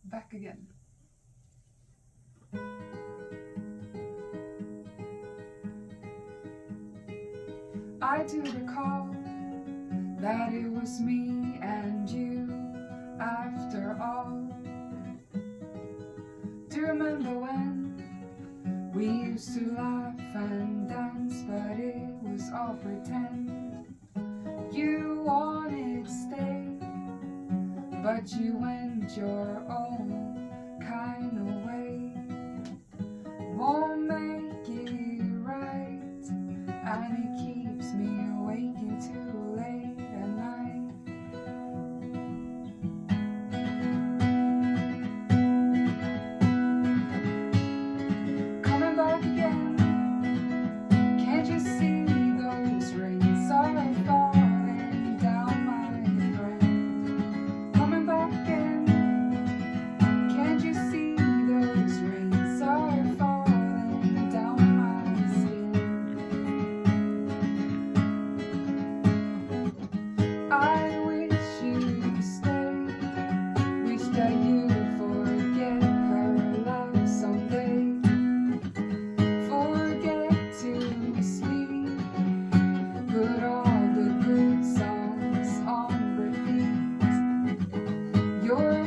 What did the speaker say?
back again. I do recall that it was me and you after all. Do you remember when we used to laugh and dance, but it was all pretend? You wanted to stay, but you went your own kind of way. Won't make it right, and it keeps me waking too late at night. Coming back again, can't you see those rains are falling down, my friend? Coming back again, can't you see those rains are falling down my skin? I wish you'd stay, wish that you'd forget her love someday. Forget to sleep, put all the good songs on repeat. You're